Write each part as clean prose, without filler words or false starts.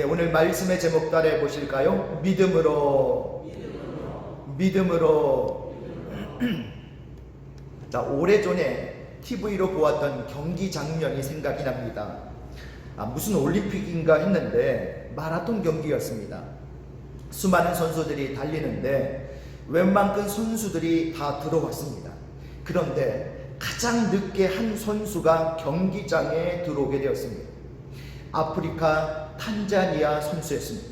오늘 말씀의 제목 따라 보실까요? 믿음으로. 나 오래전에 TV로 보았던 경기 장면이 생각이 납니다. 무슨 올림픽인가 했는데 마라톤 경기였습니다. 수많은 선수들이 달리는데 웬만큼 선수들이 다 들어왔습니다. 그런데 가장 늦게 한 선수가 경기장에 들어오게 되었습니다. 아프리카 탄자니아 선수였습니다.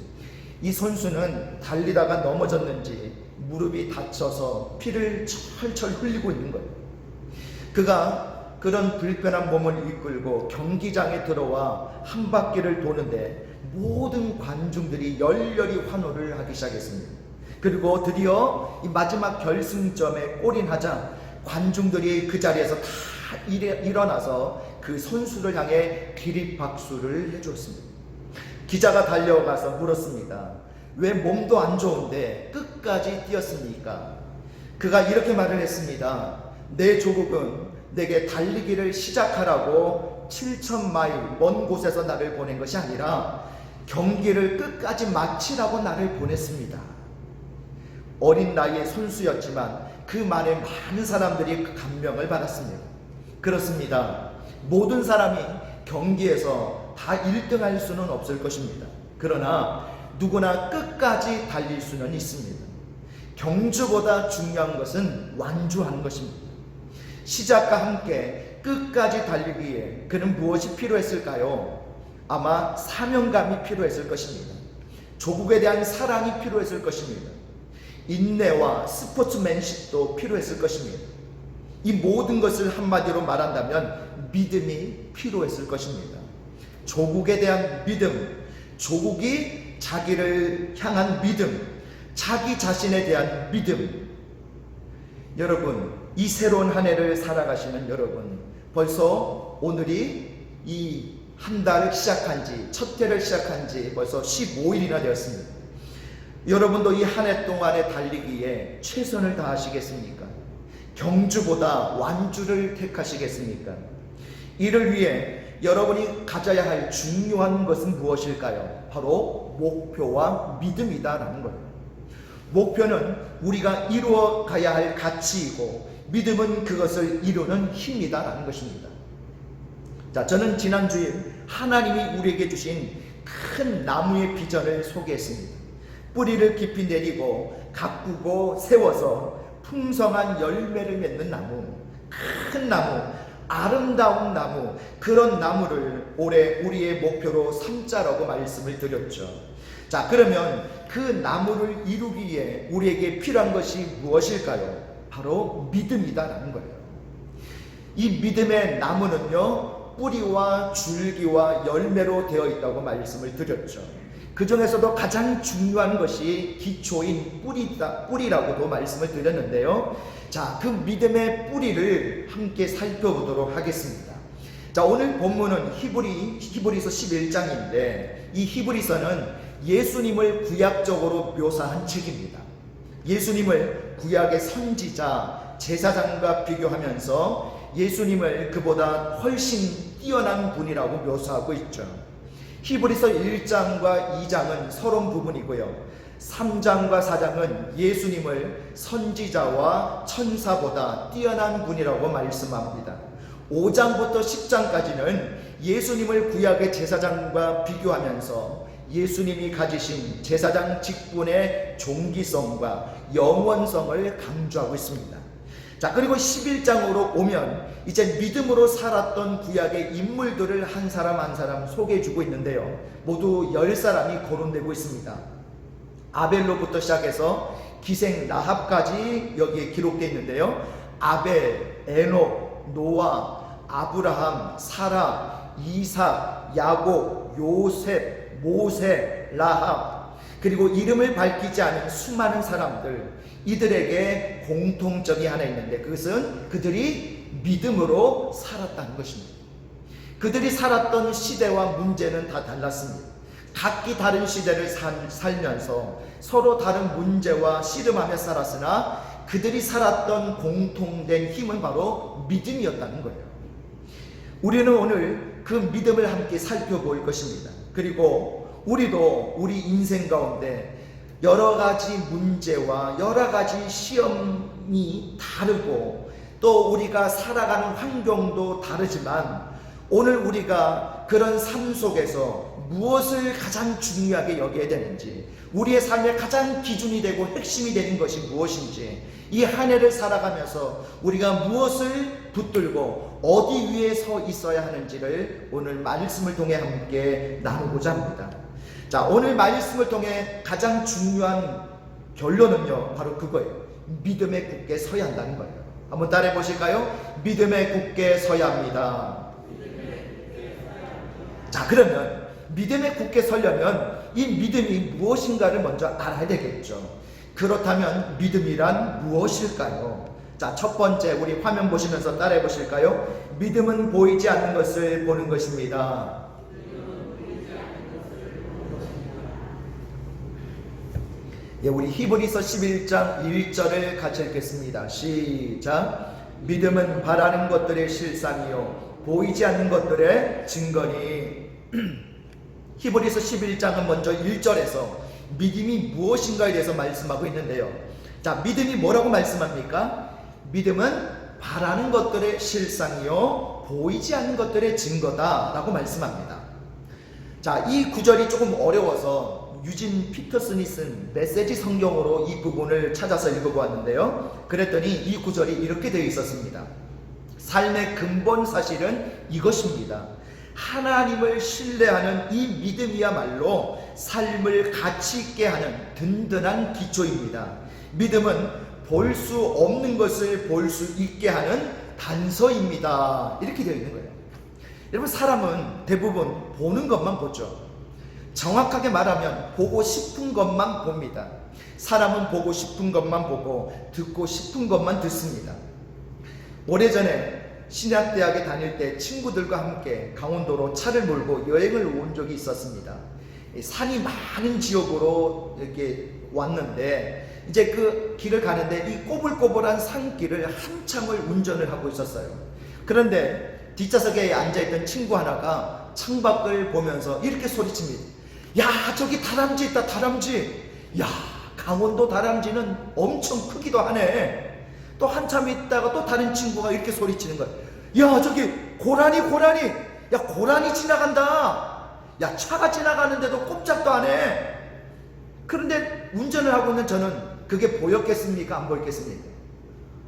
이 선수는 달리다가 넘어졌는지 무릎이 다쳐서 피를 철철 흘리고 있는 거예요. 그가 그런 불편한 몸을 이끌고 경기장에 들어와 한 바퀴를 도는데 모든 관중들이 열렬히 환호를 하기 시작했습니다. 그리고 드디어 이 마지막 결승점에 골인하자 관중들이 그 자리에서 다 일어나서 그 선수를 향해 기립박수를 해주었습니다. 기자가 달려가서 물었습니다. 왜 몸도 안 좋은데 끝까지 뛰었습니까? 그가 이렇게 말을 했습니다. 내 조국은 내게 달리기를 시작하라고 7,000마일 먼 곳에서 나를 보낸 것이 아니라 경기를 끝까지 마치라고 나를 보냈습니다. 어린 나이의 선수였지만 그 말에 많은 사람들이 감명을 받았습니다. 그렇습니다. 모든 사람이 경기에서 다 1등할 수는 없을 것입니다. 그러나 누구나 끝까지 달릴 수는 있습니다. 경주보다 중요한 것은 완주하는 것입니다. 시작과 함께 끝까지 달리기 위해 그는 무엇이 필요했을까요? 아마 사명감이 필요했을 것입니다. 조국에 대한 사랑이 필요했을 것입니다. 인내와 스포츠맨십도 필요했을 것입니다. 이 모든 것을 한마디로 말한다면 믿음이 필요했을 것입니다. 조국에 대한 믿음, 조국이 자기를 향한 믿음, 자기 자신에 대한 믿음. 여러분, 이 새로운 한 해를 살아가시는 여러분, 벌써 오늘이 이 한 달을 시작한 지, 첫 해를 시작한 지 벌써 15일이나 되었습니다. 여러분도 이 한 해 동안에 달리기에 최선을 다하시겠습니까? 경주보다 완주를 택하시겠습니까? 이를 위해 여러분이 가져야 할 중요한 것은 무엇일까요? 바로 목표와 믿음이다라는 거예요. 목표는 우리가 이루어 가야 할 가치이고 믿음은 그것을 이루는 힘이다라는 것입니다. 자, 저는 지난주에 하나님이 우리에게 주신 큰 나무의 비전을 소개했습니다. 뿌리를 깊이 내리고 가꾸고 세워서 풍성한 열매를 맺는 나무, 큰 나무, 아름다운 나무, 그런 나무를 올해 우리의 목표로 삼자라고 말씀을 드렸죠. 자, 그러면 그 나무를 이루기 위해 우리에게 필요한 것이 무엇일까요? 바로 믿음이다라는 거예요. 이 믿음의 나무는요, 뿌리와 줄기와 열매로 되어 있다고 말씀을 드렸죠. 그 중에서도 가장 중요한 것이 기초인 뿌리라고도 말씀을 드렸는데요. 자, 그 믿음의 뿌리를 함께 살펴보도록 하겠습니다. 자, 오늘 본문은 히브리서 11장인데 이 히브리서는 예수님을 구약적으로 묘사한 책입니다. 예수님을 구약의 선지자, 제사장과 비교하면서 예수님을 그보다 훨씬 뛰어난 분이라고 묘사하고 있죠. 히브리서 1장과 2장은 서론 부분이고요. 3장과 4장은 예수님을 선지자와 천사보다 뛰어난 분이라고 말씀합니다. 5장부터 10장까지는 예수님을 구약의 제사장과 비교하면서 예수님이 가지신 제사장 직분의 종기성과 영원성을 강조하고 있습니다. 자, 그리고 11장으로 오면 이제 믿음으로 살았던 구약의 인물들을 한 사람 한 사람 소개해주고 있는데요. 모두 10사람이 거론되고 있습니다. 아벨로부터 시작해서 기생 라합까지 여기에 기록되어 있는데요. 아벨, 에녹, 노아, 아브라함, 사라, 이삭, 야곱, 요셉, 모세, 라합, 그리고 이름을 밝히지 않은 수많은 사람들, 이들에게 공통점이 하나 있는데 그것은 그들이 믿음으로 살았다는 것입니다. 그들이 살았던 시대와 문제는 다 달랐습니다. 각기 다른 시대를 살면서 서로 다른 문제와 씨름하며 살았으나 그들이 살았던 공통된 힘은 바로 믿음이었다는 거예요. 우리는 오늘 그 믿음을 함께 살펴볼 것입니다. 그리고 우리도 우리 인생 가운데 여러 가지 문제와 여러 가지 시험이 다르고 또 우리가 살아가는 환경도 다르지만 오늘 우리가 그런 삶 속에서 무엇을 가장 중요하게 여겨야 되는지, 우리의 삶의 가장 기준이 되고 핵심이 되는 것이 무엇인지, 이 한 해를 살아가면서 우리가 무엇을 붙들고 어디 위에 서 있어야 하는지를 오늘 말씀을 통해 함께 나누고자 합니다. 자, 오늘 말씀을 통해 가장 중요한 결론은요, 바로 그거예요. 믿음에 굳게 서야 한다는 거예요. 한번 따라해 보실까요? 믿음에 굳게 서야 합니다. 자, 그러면 믿음에 굳게 서려면 이 믿음이 무엇인가를 먼저 알아야 되겠죠. 그렇다면 믿음이란 무엇일까요? 자, 첫 번째, 우리 화면 보시면서 따라해 보실까요? 믿음은 보이지 않는 것을 보는 것입니다. 예, 우리 히브리서 11장 1절을 같이 읽겠습니다. 시작. 믿음은 바라는 것들의 실상이요 보이지 않는 것들의 증거니. 히브리서 11장은 먼저 1절에서 믿음이 무엇인가에 대해서 말씀하고 있는데요. 자, 믿음이 뭐라고 말씀합니까? 믿음은 바라는 것들의 실상이요 보이지 않는 것들의 증거다 라고 말씀합니다. 자, 이 구절이 조금 어려워서 유진 피터슨이 쓴 메시지 성경으로 이 부분을 찾아서 읽어보았는데요. 그랬더니 이 구절이 이렇게 되어 있었습니다. 삶의 근본 사실은 이것입니다. 하나님을 신뢰하는 이 믿음이야말로 삶을 가치 있게 하는 든든한 기초입니다. 믿음은 볼 수 없는 것을 볼 수 있게 하는 단서입니다. 이렇게 되어 있는 거예요. 여러분, 사람은 대부분 보는 것만 보죠. 정확하게 말하면 보고 싶은 것만 봅니다. 사람은 보고 싶은 것만 보고 듣고 싶은 것만 듣습니다. 오래전에 신학대학에 다닐 때 친구들과 함께 강원도로 차를 몰고 여행을 온 적이 있었습니다. 산이 많은 지역으로 이렇게 왔는데 이제 그 길을 가는데 이 꼬불꼬불한 산길을 한참을 운전을 하고 있었어요. 그런데 뒷좌석에 앉아있던 친구 하나가 창밖을 보면서 이렇게 소리칩니다. 야, 저기 다람쥐 있다, 다람쥐. 야, 강원도 다람쥐는 엄청 크기도 하네. 또 한참 있다가 또 다른 친구가 이렇게 소리치는 거야. 야, 저기 고라니. 야, 고라니 지나간다. 야, 차가 지나가는데도 꼼짝도 안 해. 그런데 운전을 하고 있는 저는 그게 보였겠습니까? 안 보였겠습니까?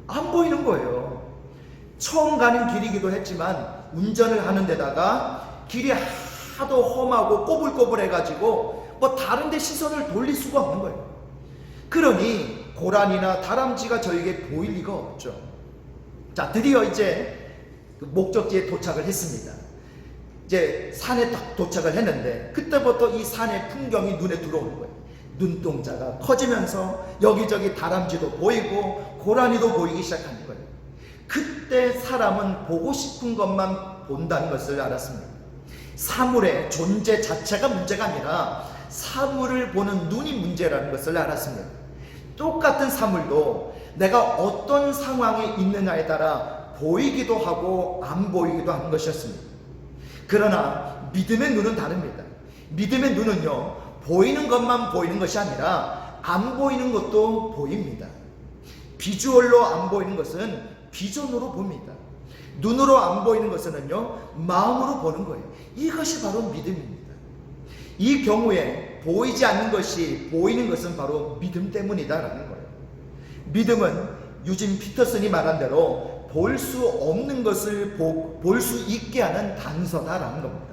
안 보이는 거예요. 처음 가는 길이기도 했지만 운전을 하는 데다가 길이 하도 험하고 꼬불꼬불해가지고 뭐 다른 데 시선을 돌릴 수가 없는 거예요. 그러니 고라니나 다람쥐가 저에게 보일 리가 없죠. 자, 드디어 이제 그 목적지에 도착을 했습니다. 이제 산에 딱 도착을 했는데 그때부터 이 산의 풍경이 눈에 들어오는 거예요. 눈동자가 커지면서 여기저기 다람쥐도 보이고 고라니도 보이기 시작하는 거예요. 그때 사람은 보고 싶은 것만 본다는 것을 알았습니다. 사물의 존재 자체가 문제가 아니라 사물을 보는 눈이 문제라는 것을 알았습니다. 똑같은 사물도 내가 어떤 상황에 있느냐에 따라 보이기도 하고 안 보이기도 하는 것이었습니다. 그러나 믿음의 눈은 다릅니다. 믿음의 눈은요, 보이는 것만 보이는 것이 아니라 안 보이는 것도 보입니다. 비주얼로 안 보이는 것은 비전으로 봅니다. 눈으로 안 보이는 것은요, 마음으로 보는 거예요. 이것이 바로 믿음입니다. 이 경우에 보이지 않는 것이 보이는 것은 바로 믿음 때문이다라는 거예요. 믿음은 유진 피터슨이 말한 대로 볼 수 없는 것을 볼 수 있게 하는 단서다라는 겁니다.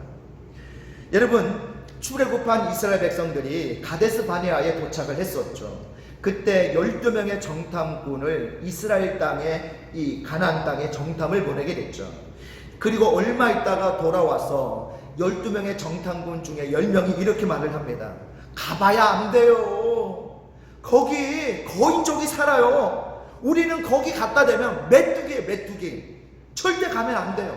여러분, 출애굽한 이스라엘 백성들이 가데스 바네아에 도착을 했었죠. 그때 12명의 정탐꾼을 이스라엘 땅에, 이 가나안 땅에 정탐을 보내게 됐죠. 그리고 얼마 있다가 돌아와서 12명의 정탐꾼 중에 10명이 이렇게 말을 합니다. 가봐야 안 돼요. 거기 거인족이 살아요. 우리는 거기 갖다 대면 메뚜기예요, 메뚜기. 절대 가면 안 돼요.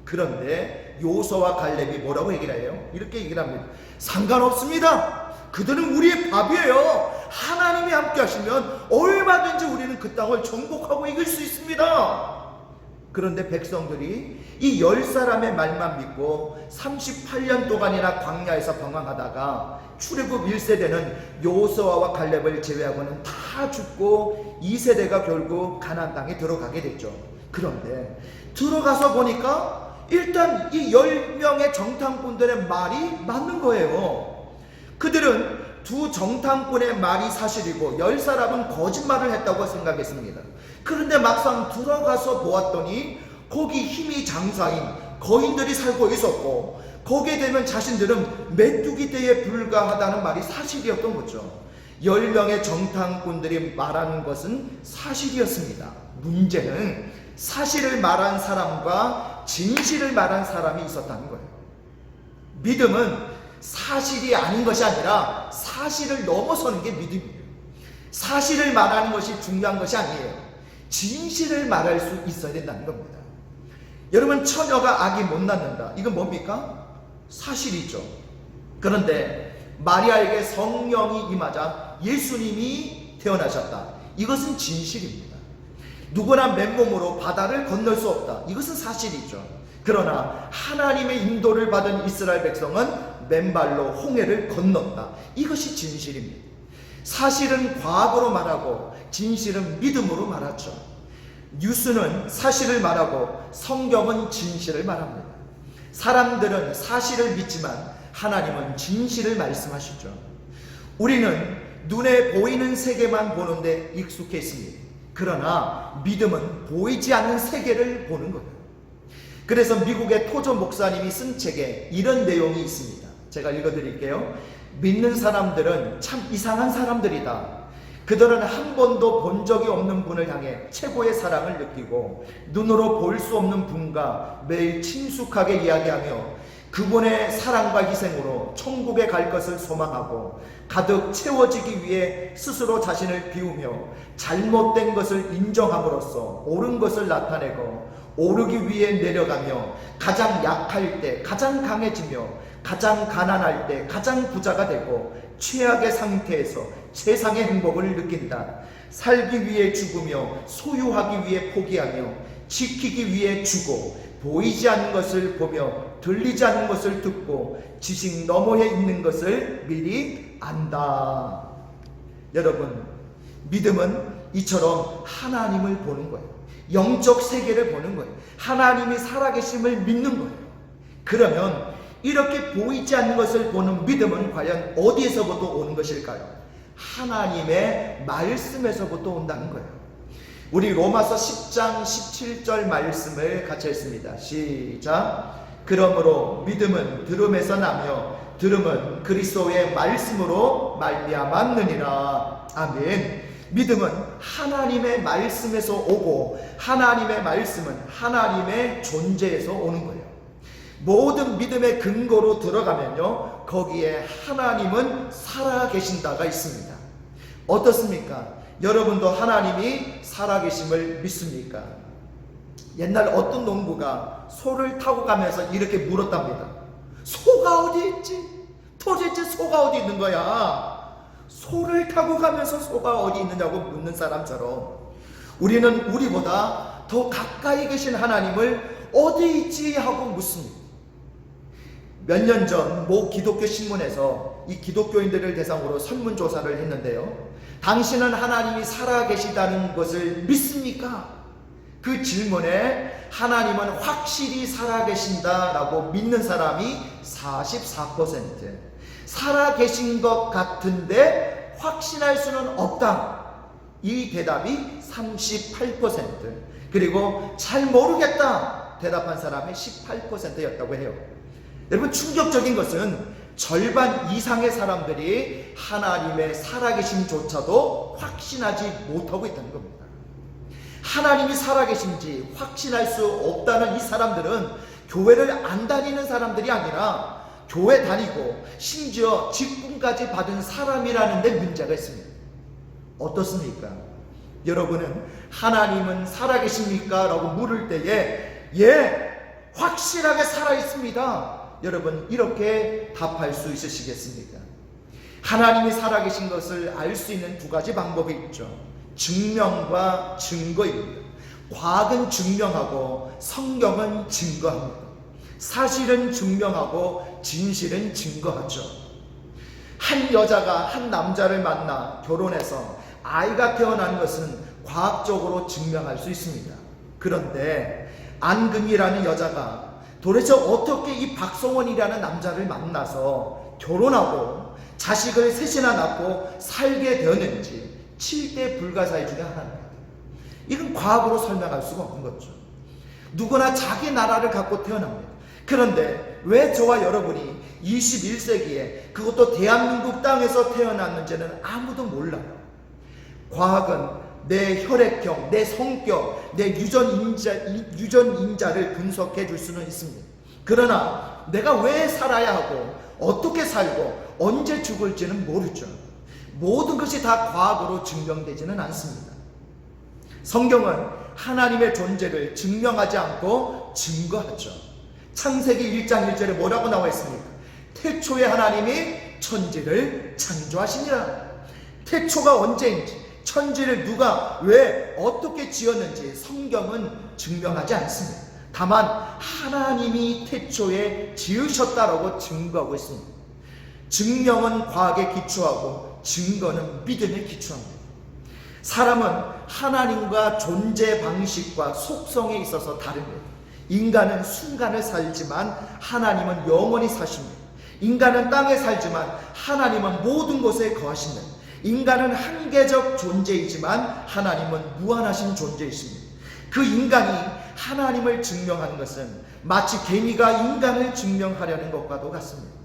그런데 요수아와 갈렙이 뭐라고 얘기를 해요? 이렇게 얘기를 합니다. 상관없습니다. 그들은 우리의 밥이에요. 하나님이 함께 하시면 얼마든지 우리는 그 땅을 정복하고 이길 수 있습니다. 그런데 백성들이 이 10사람의 말만 믿고 38년 동안이나 광야에서 방황하다가 출애굽 1세대는 여호수아와 갈렙을 제외하고는 다 죽고 2세대가 결국 가나안 땅에 들어가게 됐죠. 그런데 들어가서 보니까 일단 이 10명의 정탐꾼들의 말이 맞는 거예요. 그들은 두 정탐꾼의 말이 사실이고 10사람은 거짓말을 했다고 생각했습니다. 그런데 막상 들어가서 보았더니 거기 힘이 장사인 거인들이 살고 있었고, 거기에 되면 자신들은 메뚜기 떼에 불과하다는 말이 사실이었던 거죠. 10명의 정탐꾼들이 말하는 것은 사실이었습니다. 문제는 사실을 말한 사람과 진실을 말한 사람이 있었다는 거예요. 믿음은 사실이 아닌 것이 아니라 사실을 넘어서는 게 믿음이에요. 사실을 말하는 것이 중요한 것이 아니에요. 진실을 말할 수 있어야 된다는 겁니다. 여러분, 처녀가 아기 못 낳는다, 이건 뭡니까? 사실이죠. 그런데 마리아에게 성령이 임하자 예수님이 태어나셨다, 이것은 진실입니다. 누구나 맨몸으로 바다를 건널 수 없다, 이것은 사실이죠. 그러나 하나님의 인도를 받은 이스라엘 백성은 맨발로 홍해를 건넜다, 이것이 진실입니다. 사실은 과학으로 말하고 진실은 믿음으로 말하죠. 뉴스는 사실을 말하고 성경은 진실을 말합니다. 사람들은 사실을 믿지만 하나님은 진실을 말씀하시죠. 우리는 눈에 보이는 세계만 보는데 익숙해 있습니다. 그러나 믿음은 보이지 않는 세계를 보는 거예요. 그래서 미국의 토저 목사님이 쓴 책에 이런 내용이 있습니다. 제가 읽어드릴게요. 믿는 사람들은 참 이상한 사람들이다. 그들은 한 번도 본 적이 없는 분을 향해 최고의 사랑을 느끼고 눈으로 볼 수 없는 분과 매일 친숙하게 이야기하며 그분의 사랑과 희생으로 천국에 갈 것을 소망하고 가득 채워지기 위해 스스로 자신을 비우며 잘못된 것을 인정함으로써 옳은 것을 나타내고 오르기 위해 내려가며 가장 약할 때 가장 강해지며 가장 가난할 때 가장 부자가 되고 최악의 상태에서 세상의 행복을 느낀다. 살기 위해 죽으며 소유하기 위해 포기하며 지키기 위해 주고 보이지 않는 것을 보며 들리지 않는 것을 듣고 지식 너머에 있는 것을 미리 안다. 여러분, 믿음은 이처럼 하나님을 보는 거예요. 영적 세계를 보는 거예요. 하나님이 살아계심을 믿는 거예요. 그러면 이렇게 보이지 않는 것을 보는 믿음은 과연 어디에서부터 오는 것일까요? 하나님의 말씀에서부터 온다는 거예요. 우리 로마서 10장 17절 말씀을 같이 했습니다. 시작. 그러므로 믿음은 들음에서 나며 들음은 그리스도의 말씀으로 말미암았느니라. 아멘. 믿음은 하나님의 말씀에서 오고 하나님의 말씀은 하나님의 존재에서 오는 거예요. 모든 믿음의 근거로 들어가면요, 거기에 하나님은 살아계신다가 있습니다. 어떻습니까? 여러분도 하나님이 살아계심을 믿습니까? 옛날 어떤 농부가 소를 타고 가면서 이렇게 물었답니다. 소가 어디 있지? 도대체 소가 어디 있는 거야? 소를 타고 가면서 소가 어디 있느냐고 묻는 사람처럼 우리는 우리보다 더 가까이 계신 하나님을 어디 있지 하고 묻습니다. 몇 년 전 모 기독교 신문에서 이 기독교인들을 대상으로 설문조사를 했는데요, 당신은 하나님이 살아계시다는 것을 믿습니까? 그 질문에 하나님은 확실히 살아계신다라고 믿는 사람이 44%, 살아계신 것 같은데 확신할 수는 없다, 이 대답이 38%, 그리고 잘 모르겠다 대답한 사람이 18%였다고 해요. 여러분, 충격적인 것은 절반 이상의 사람들이 하나님의 살아계심조차도 확신하지 못하고 있다는 겁니다. 하나님이 살아계신지 확신할 수 없다는 이 사람들은 교회를 안 다니는 사람들이 아니라 교회 다니고 심지어 직분까지 받은 사람이라는 데 문제가 있습니다. 어떻습니까? 여러분은 하나님은 살아계십니까? 라고 물을 때에 예, 확실하게 살아있습니다, 여러분 이렇게 답할 수 있으시겠습니까? 하나님이 살아계신 것을 알 수 있는 두 가지 방법이 있죠. 증명과 증거입니다. 과학은 증명하고 성경은 증거합니다. 사실은 증명하고 진실은 증거하죠. 한 여자가 한 남자를 만나 결혼해서 아이가 태어나는 것은 과학적으로 증명할 수 있습니다. 그런데 안금이라는 여자가 도대체 어떻게 이 박성원이라는 남자를 만나서 결혼하고 자식을 셋이나 낳고 살게 되었는지 7대 불가사의 중에 하나입니다. 이건 과학으로 설명할 수가 없는 거죠. 누구나 자기 나라를 갖고 태어납니다. 그런데 왜 저와 여러분이 21세기에 그것도 대한민국 땅에서 태어났는지는 아무도 몰라요. 과학은 내 혈액형, 내 성격, 내 유전인자를 분석해 줄 수는 있습니다. 그러나 내가 왜 살아야 하고 어떻게 살고 언제 죽을지는 모르죠. 모든 것이 다 과학으로 증명되지는 않습니다. 성경은 하나님의 존재를 증명하지 않고 증거하죠. 창세기 1장 1절에 뭐라고 나와 있습니까? 태초에 하나님이 천지를 창조하시니라. 태초가 언제인지, 천지를 누가 왜 어떻게 지었는지 성경은 증명하지 않습니다. 다만 하나님이 태초에 지으셨다라고 증거하고 있습니다. 증명은 과학에 기초하고 증거는 믿음에 기초합니다. 사람은 하나님과 존재 방식과 속성에 있어서 다릅니다. 인간은 순간을 살지만 하나님은 영원히 사십니다. 인간은 땅에 살지만 하나님은 모든 곳에 거하십니다. 인간은 한계적 존재이지만 하나님은 무한하신 존재이십니다. 그 인간이 하나님을 증명하는 것은 마치 개미가 인간을 증명하려는 것과도 같습니다.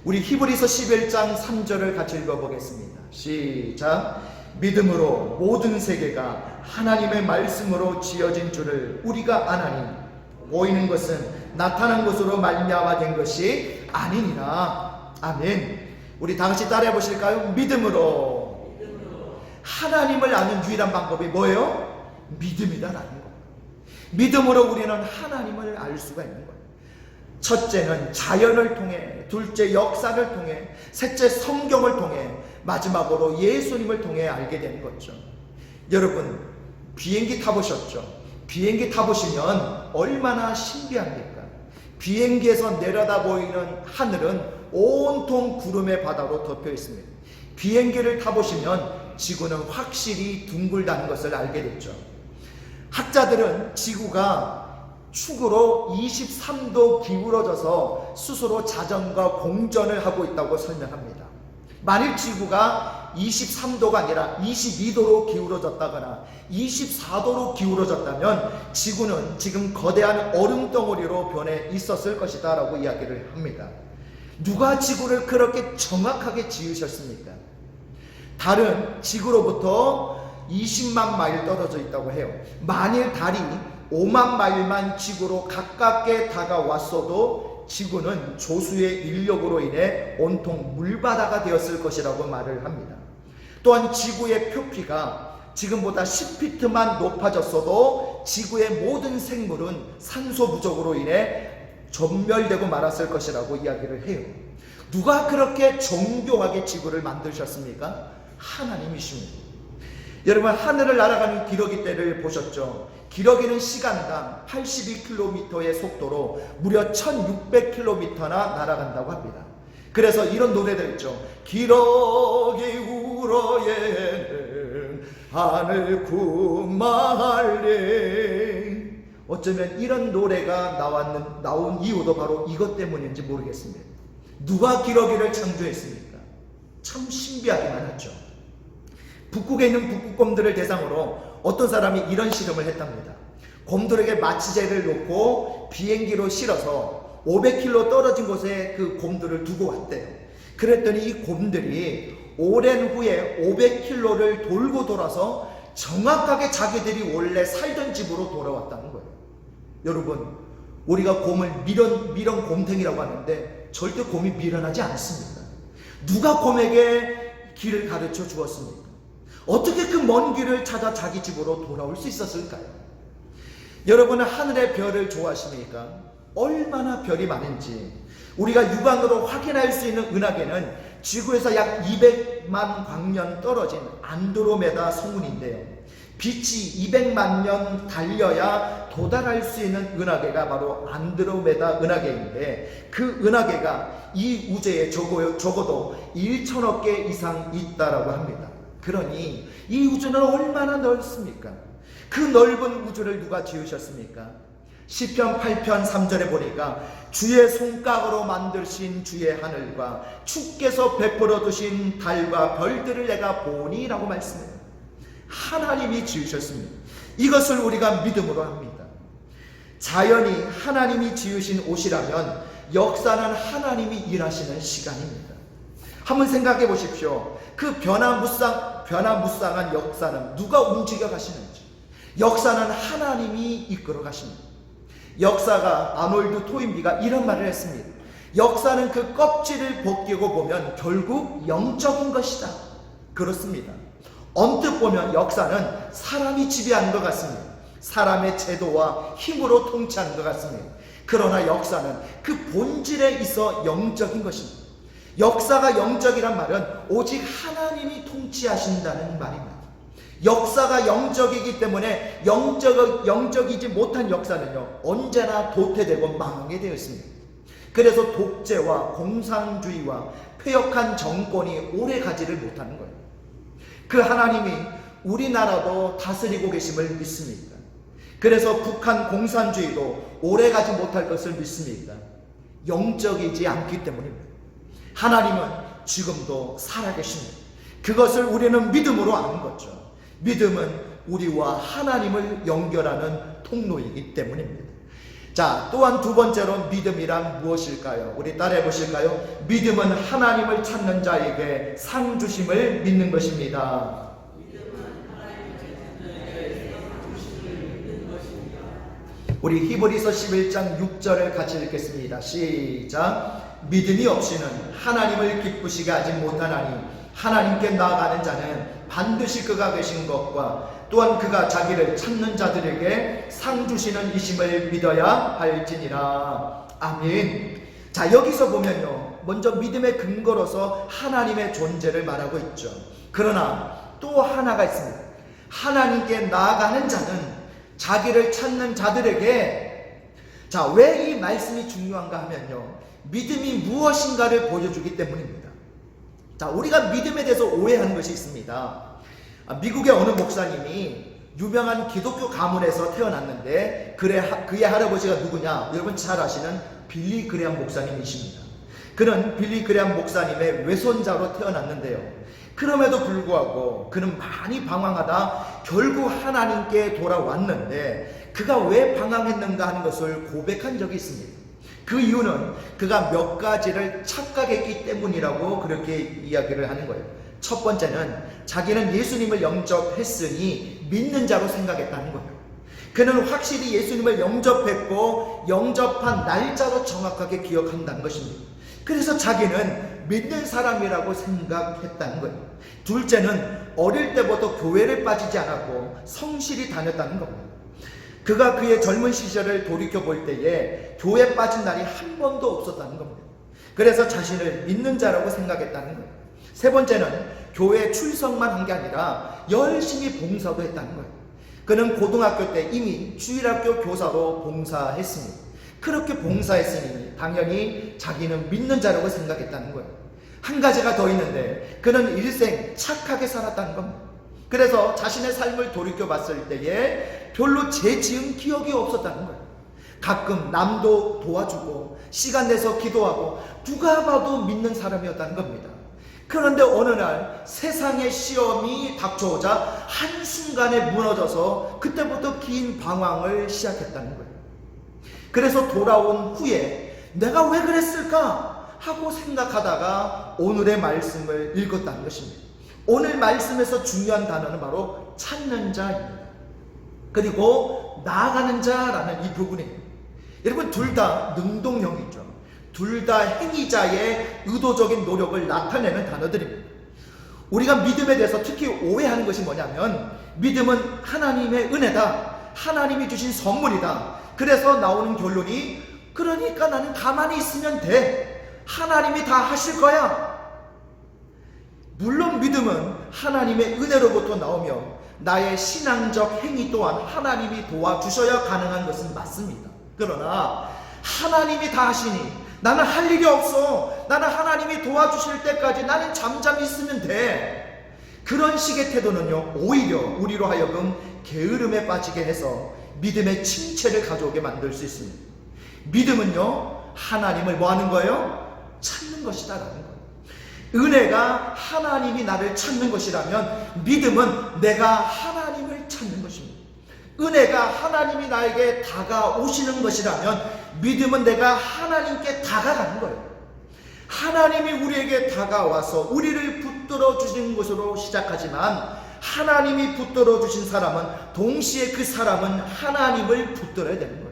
우리 히브리서 11장 3절을 같이 읽어보겠습니다. 시작. 믿음으로 모든 세계가 하나님의 말씀으로 지어진 줄을 우리가 아나니 보이는 것은 나타난 것으로 말미암아 된 것이 아니니라. 아멘. 우리 다 같이 따라해 보실까요? 믿음으로. 하나님을 아는 유일한 방법이 뭐예요? 믿음이다라는 거예요. 믿음으로 우리는 하나님을 알 수가 있는 거예요. 첫째는 자연을 통해, 둘째 역사를 통해, 셋째 성경을 통해, 마지막으로 예수님을 통해 알게 되는 거죠. 여러분 비행기 타보셨죠? 비행기 타보시면 얼마나 신비합니까? 비행기에서 내려다 보이는 하늘은 온통 구름의 바다로 덮여 있습니다. 비행기를 타보시면 지구는 확실히 둥글다는 것을 알게 됐죠. 학자들은 지구가 축으로 23도 기울어져서 스스로 자전과 공전을 하고 있다고 설명합니다. 만일 지구가 23도가 아니라 22도로 기울어졌다거나 24도로 기울어졌다면 지구는 지금 거대한 얼음 덩어리로 변해 있었을 것이다 라고 이야기를 합니다. 누가 지구를 그렇게 정확하게 지으셨습니까? 달은 지구로부터 20만 마일 떨어져 있다고 해요. 만일 달이 5만 마일만 지구로 가깝게 다가왔어도 지구는 조수의 인력으로 인해 온통 물바다가 되었을 것이라고 말을 합니다. 또한 지구의 표피가 지금보다 10피트만 높아졌어도 지구의 모든 생물은 산소 부족으로 인해 전멸되고 말았을 것이라고 이야기를 해요. 누가 그렇게 정교하게 지구를 만드셨습니까? 하나님이십니다. 여러분 하늘을 날아가는 기러기떼를 보셨죠? 기러기는 시간당 82km의 속도로 무려 1600km나 날아간다고 합니다. 그래서 이런 노래들 있죠. 기러기 울어예는 하늘 구마할래. 어쩌면 이런 노래가 나온 이유도 바로 이것 때문인지 모르겠습니다. 누가 기러기를 창조했습니까? 참 신비하기만 하죠. 북극에 있는 북극곰들을 대상으로 어떤 사람이 이런 실험을 했답니다. 곰들에게 마취제를 놓고 비행기로 실어서 500km 떨어진 곳에 그 곰들을 두고 왔대요. 그랬더니 이 곰들이 오랜 후에 500km를 돌고 돌아서 정확하게 자기들이 원래 살던 집으로 돌아왔다는 거예요. 여러분 우리가 곰을 미련 곰탱이라고 하는데 절대 곰이 미련하지 않습니다. 누가 곰에게 길을 가르쳐 주었습니까? 어떻게 그 먼 길을 찾아 자기 집으로 돌아올 수 있었을까요? 여러분은 하늘의 별을 좋아하십니까? 얼마나 별이 많은지 우리가 육안으로 확인할 수 있는 은하계는 지구에서 약 200만 광년 떨어진 안드로메다 성운인데요. 빛이 200만 년 달려야 도달할 수 있는 은하계가 바로 안드로메다 은하계인데, 그 은하계가 이 우주에 적어도 1천억 개 이상 있다라고 합니다. 그러니 이 우주는 얼마나 넓습니까? 그 넓은 우주를 누가 지으셨습니까? 시편 8편 3절에 보니까 주의 손가락으로 만드신 주의 하늘과 주께서 베풀어 두신 달과 별들을 내가 보니 라고 말씀해요. 하나님이 지으셨습니다. 이것을 우리가 믿음으로 합니다. 자연이 하나님이 지으신 옷이라면 역사는 하나님이 일하시는 시간입니다. 한번 생각해 보십시오. 그 변화무쌍한 역사는 누가 움직여 가시는지, 역사는 하나님이 이끌어 가십니다. 역사가 아놀드 토인비가 이런 말을 했습니다. 역사는 그 껍질을 벗기고 보면 결국 영적인 것이다. 그렇습니다. 언뜻 보면 역사는 사람이 지배하는 것 같습니다. 사람의 제도와 힘으로 통치하는 것 같습니다. 그러나 역사는 그 본질에 있어 영적인 것입니다. 역사가 영적이란 말은 오직 하나님이 통치하신다는 말입니다. 역사가 영적이기 때문에 영적이지 못한 역사는요, 언제나 도태되고 망하게 되어 있습니다. 그래서 독재와 공산주의와 폐역한 정권이 오래 가지를 못하는 거예요. 그 하나님이 우리나라도 다스리고 계심을 믿습니다. 그래서 북한 공산주의도 오래 가지 못할 것을 믿습니다. 영적이지 않기 때문입니다. 하나님은 지금도 살아계십니다. 그것을 우리는 믿음으로 아는 거죠. 믿음은 우리와 하나님을 연결하는 통로이기 때문입니다. 자, 또한 두 번째로 믿음이란 무엇일까요? 우리 따라해 보실까요? 믿음은 하나님을 찾는 자에게 상 주심을 믿는 것입니다. 우리 히브리서 11장 6절을 같이 읽겠습니다. 시작. 믿음이 없이는 하나님을 기쁘시게 하지 못하나니 하나님께 나아가는 자는 반드시 그가 계신 것과 또한 그가 자기를 찾는 자들에게 상 주시는 이심을 믿어야 할지니라. 아멘. 자, 여기서 보면요, 먼저 믿음의 근거로서 하나님의 존재를 말하고 있죠. 그러나 또 하나가 있습니다. 하나님께 나아가는 자는 자기를 찾는 자들에게, 자, 왜 이 말씀이 중요한가 하면요, 믿음이 무엇인가를 보여주기 때문입니다. 자, 우리가 믿음에 대해서 오해하는 것이 있습니다. 미국의 어느 목사님이 유명한 기독교 가문에서 태어났는데 그의 할아버지가 누구냐? 여러분 잘 아시는 빌리 그레함 목사님이십니다. 그는 빌리 그레함 목사님의 외손자로 태어났는데요, 그럼에도 불구하고 그는 많이 방황하다 결국 하나님께 돌아왔는데, 그가 왜 방황했는가 하는 것을 고백한 적이 있습니다. 그 이유는 그가 몇 가지를 착각했기 때문이라고 그렇게 이야기를 하는 거예요. 첫 번째는 자기는 예수님을 영접했으니 믿는 자로 생각했다는 거예요. 그는 확실히 예수님을 영접했고 영접한 날짜로 정확하게 기억한다는 것입니다. 그래서 자기는 믿는 사람이라고 생각했다는 거예요. 둘째는 어릴 때부터 교회를 빠지지 않았고 성실히 다녔다는 겁니다. 그가 그의 젊은 시절을 돌이켜볼 때에 교회에 빠진 날이 한 번도 없었다는 겁니다. 그래서 자신을 믿는 자라고 생각했다는 거예요. 세 번째는 교회 출석만 한 게 아니라 열심히 봉사도 했다는 거예요. 그는 고등학교 때 이미 주일학교 교사로 봉사했습니다. 그렇게 봉사했으니 당연히 자기는 믿는 자라고 생각했다는 거예요. 한 가지가 더 있는데 그는 일생 착하게 살았다는 겁니다. 그래서 자신의 삶을 돌이켜봤을 때에 별로 죄 지은 기억이 없었다는 거예요. 가끔 남도 도와주고 시간 내서 기도하고 누가 봐도 믿는 사람이었다는 겁니다. 그런데 어느 날 세상의 시험이 닥쳐오자 한순간에 무너져서 그때부터 긴 방황을 시작했다는 거예요. 그래서 돌아온 후에 내가 왜 그랬을까 하고 생각하다가 오늘의 말씀을 읽었다는 것입니다. 오늘 말씀에서 중요한 단어는 바로 찾는 자입니다. 그리고 나아가는 자라는 이 부분입니다. 여러분, 둘 다 능동형이죠. 둘 다 행위자의 의도적인 노력을 나타내는 단어들입니다. 우리가 믿음에 대해서 특히 오해하는 것이 뭐냐면, 믿음은 하나님의 은혜다, 하나님이 주신 선물이다. 그래서 나오는 결론이, 그러니까 나는 가만히 있으면 돼, 하나님이 다 하실 거야. 물론 믿음은 하나님의 은혜로부터 나오며 나의 신앙적 행위 또한 하나님이 도와주셔야 가능한 것은 맞습니다. 그러나 하나님이 다 하시니 나는 할 일이 없어, 나는 하나님이 도와주실 때까지 나는 잠잠히 있으면 돼, 그런 식의 태도는요, 오히려 우리로 하여금 게으름에 빠지게 해서 믿음의 침체를 가져오게 만들 수 있습니다. 믿음은요, 하나님을 뭐 하는 거예요? 찾는 것이다라는 거예요. 은혜가 하나님이 나를 찾는 것이라면 믿음은 내가 하나님을 찾는 것입니다. 은혜가 하나님이 나에게 다가오시는 것이라면 믿음은 내가 하나님께 다가가는 거예요. 하나님이 우리에게 다가와서 우리를 붙들어 주신 것으로 시작하지만 하나님이 붙들어 주신 사람은 동시에 그 사람은 하나님을 붙들어야 되는 거예요.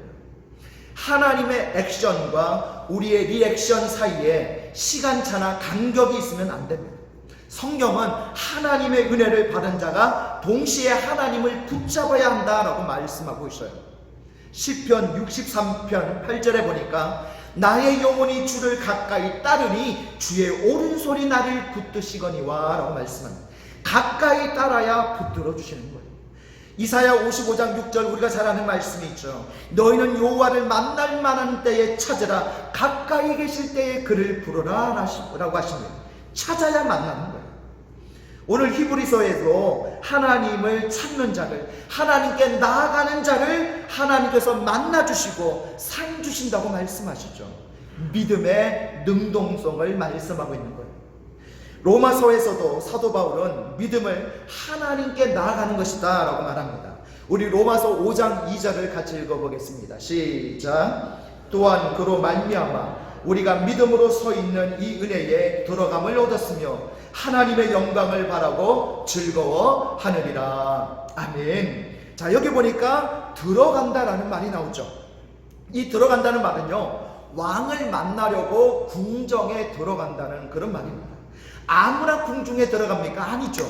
하나님의 액션과 우리의 리액션 사이에 시간차나 간격이 있으면 안 됩니다. 성경은 하나님의 은혜를 받은 자가 동시에 하나님을 붙잡아야 한다라고 말씀하고 있어요. 시편 63편 8절에 보니까 나의 영혼이 주를 가까이 따르니 주의 오른손이 나를 붙드시거니와 라고 말씀합니다. 가까이 따라야 붙들어 주시는 거예요. 이사야 55장 6절 우리가 잘 아는 말씀이 있죠. 너희는 여호와를 만날 만한 때에 찾으라, 가까이 계실 때에 그를 부르라 라고 하십니다. 찾아야 만나는 거예요. 오늘 히브리서에도 하나님을 찾는 자를, 하나님께 나아가는 자를 하나님께서 만나주시고 상 주신다고 말씀하시죠. 믿음의 능동성을 말씀하고 있는 거예요. 로마서에서도 사도 바울은 믿음을 하나님께 나아가는 것이다 라고 말합니다. 우리 로마서 5장 2절을 같이 읽어보겠습니다. 시작. 또한 그로 말미암아 우리가 믿음으로 서 있는 이 은혜에 들어감을 얻었으며 하나님의 영광을 바라고 즐거워하느니라. 아멘. 자, 여기 보니까 들어간다라는 말이 나오죠. 이 들어간다는 말은요, 왕을 만나려고 궁정에 들어간다는 그런 말입니다. 아무나 궁중에 들어갑니까? 아니죠.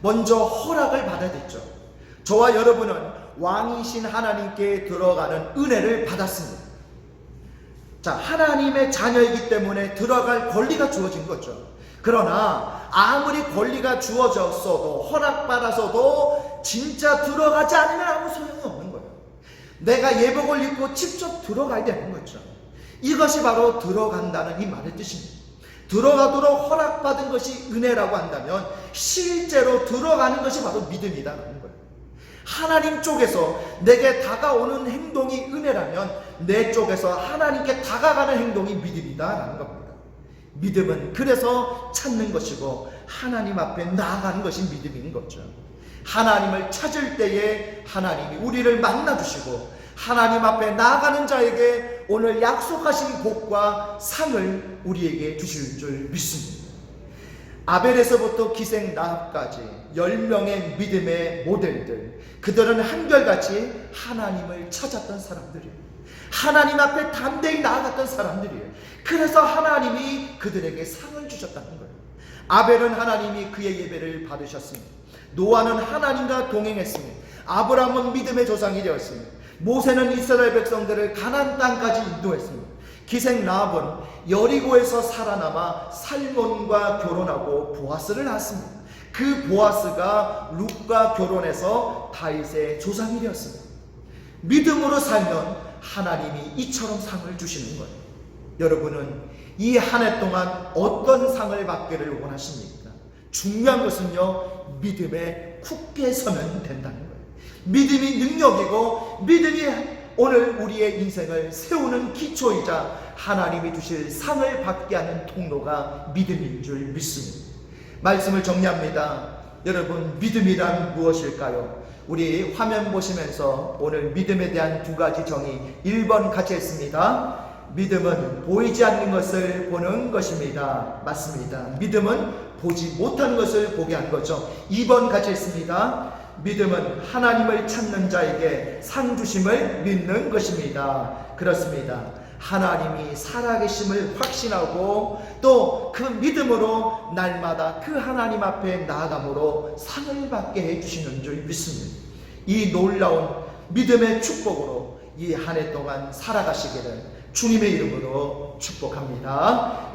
먼저 허락을 받아야 되죠. 저와 여러분은 왕이신 하나님께 들어가는 은혜를 받았습니다. 자, 하나님의 자녀이기 때문에 들어갈 권리가 주어진 거죠. 그러나 아무리 권리가 주어졌어도, 허락받아서도 진짜 들어가지 않으면 아무 소용이 없는 거예요. 내가 예복을 입고 직접 들어가야 되는 거죠. 이것이 바로 들어간다는 이 말의 뜻입니다. 들어가도록 허락받은 것이 은혜라고 한다면 실제로 들어가는 것이 바로 믿음이다라는 거예요. 하나님 쪽에서 내게 다가오는 행동이 은혜라면 내 쪽에서 하나님께 다가가는 행동이 믿음이다라는 겁니다. 믿음은 그래서 찾는 것이고 하나님 앞에 나아가는 것이 믿음인 거죠. 하나님을 찾을 때에 하나님이 우리를 만나주시고 하나님 앞에 나아가는 자에게 오늘 약속하신 복과 상을 우리에게 주실 줄 믿습니다. 아벨에서부터 기생 라합까지 10명의 믿음의 모델들, 그들은 한결같이 하나님을 찾았던 사람들이에요. 하나님 앞에 담대히 나아갔던 사람들이에요. 그래서 하나님이 그들에게 상을 주셨다는 거예요. 아벨은 하나님이 그의 예배를 받으셨습니다. 노아는 하나님과 동행했습니다. 아브라함은 믿음의 조상이 되었습니다. 모세는 이스라엘 백성들을 가나안 땅까지 인도했습니다. 기생 라합은 여리고에서 살아남아 살몬과 결혼하고 보아스를 낳았습니다. 그 보아스가 룻과 결혼해서 다윗의 조상이 되었습니다. 믿음으로 살면 하나님이 이처럼 상을 주시는 거예요. 여러분은 이 한 해 동안 어떤 상을 받기를 원하십니까? 중요한 것은요, 믿음에 굳게 서면 된다는 거예요. 믿음이 능력이고 믿음이 오늘 우리의 인생을 세우는 기초이자 하나님이 주실 상을 받게 하는 통로가 믿음인 줄 믿습니다. 말씀을 정리합니다. 여러분, 믿음이란 무엇일까요? 우리 화면 보시면서 오늘 믿음에 대한 두 가지 정의 1번 같이 했습니다. 믿음은 보이지 않는 것을 보는 것입니다. 맞습니다. 믿음은 보지 못하는 것을 보게 하는 거죠. 2번 같이 했습니다. 믿음은 하나님을 찾는 자에게 상 주심을 믿는 것입니다. 그렇습니다. 하나님이 살아계심을 확신하고 또 그 믿음으로 날마다 그 하나님 앞에 나아감으로 상을 받게 해주시는 줄 믿습니다. 이 놀라운 믿음의 축복으로 이 한 해 동안 살아가시기를 주님의 이름으로 축복합니다.